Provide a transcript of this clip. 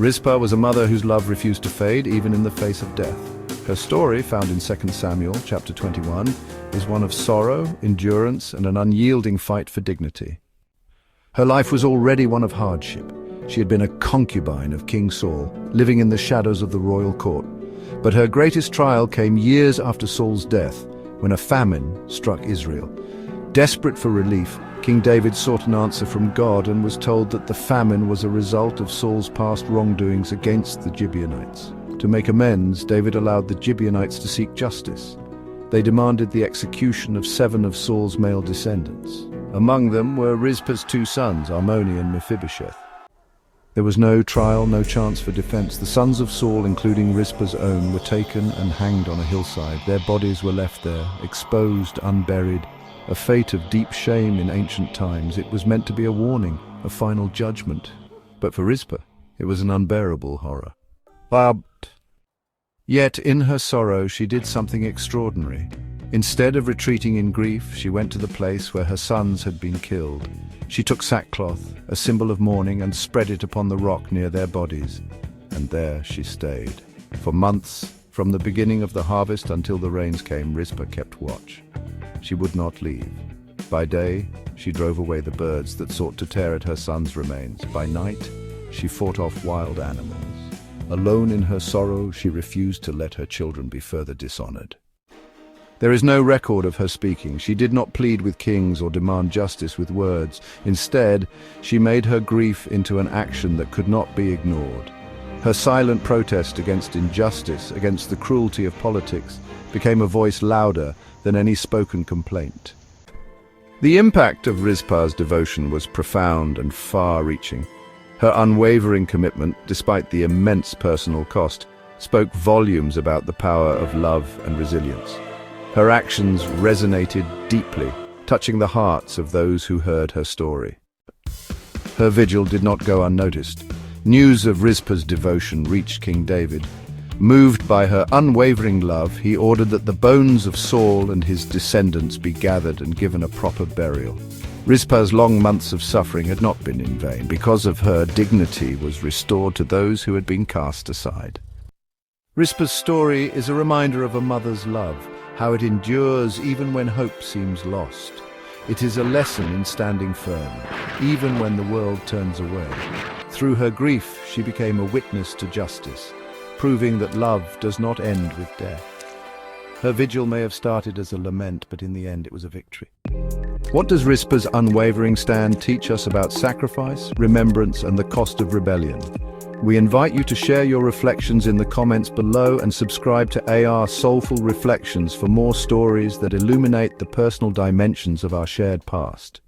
Rizpah was a mother whose love refused to fade even in the face of death. Her story, found in 2 Samuel chapter 21, is one of sorrow, endurance, and an unyielding fight for dignity. Her life was already one of hardship. She had been a concubine of King Saul, living in the shadows of the royal court. But her greatest trial came years after Saul's death, when a famine struck Israel. Desperate for relief, King David sought an answer from God and was told that the famine was a result of Saul's past wrongdoings against the Gibeonites. To make amends, David allowed the Gibeonites to seek justice. They demanded the execution of 7 of Saul's male descendants. Among them were Rizpah's 2 sons, Armoni and Mephibosheth. There was no trial, no chance for defense. The sons of Saul, including Rizpah's own, were taken and hanged on a hillside. Their bodies were left there, exposed, unburied, a fate of deep shame in ancient times. It was meant to be a warning, a final judgment. But for Rizpah, it was an unbearable horror. Yet in her sorrow she did something extraordinary. Instead of retreating in grief, she went to the place where her sons had been killed. She took sackcloth, a symbol of mourning, and spread it upon the rock near their bodies. And there she stayed. For months, from the beginning of the harvest until the rains came, Rizpah kept watch. She would not leave. By day, she drove away the birds that sought to tear at her sons' remains. By night, she fought off wild animals. Alone in her sorrow, she refused to let her children be further dishonored. There is no record of her speaking. She did not plead with kings or demand justice with words. Instead, she made her grief into an action that could not be ignored. Her silent protest against injustice, against the cruelty of politics, became a voice louder than any spoken complaint. The impact of Rizpah's devotion was profound and far-reaching. Her unwavering commitment, despite the immense personal cost, spoke volumes about the power of love and resilience. Her actions resonated deeply, touching the hearts of those who heard her story. Her vigil did not go unnoticed. News of Rizpah's devotion reached King David. Moved by her unwavering love, he ordered that the bones of Saul and his descendants be gathered and given a proper burial. Rizpah's long months of suffering had not been in vain. Because of her, dignity was restored to those who had been cast aside. Rizpah's story is a reminder of a mother's love, how it endures even when hope seems lost. It is a lesson in standing firm, even when the world turns away. Through her grief, she became a witness to justice, proving that love does not end with death. Her vigil may have started as a lament, but in the end it was a victory. What does Rizpah's unwavering stand teach us about sacrifice, remembrance, and the cost of rebellion? We invite you to share your reflections in the comments below and subscribe to AR Soulful Reflections for more stories that illuminate the personal dimensions of our shared past.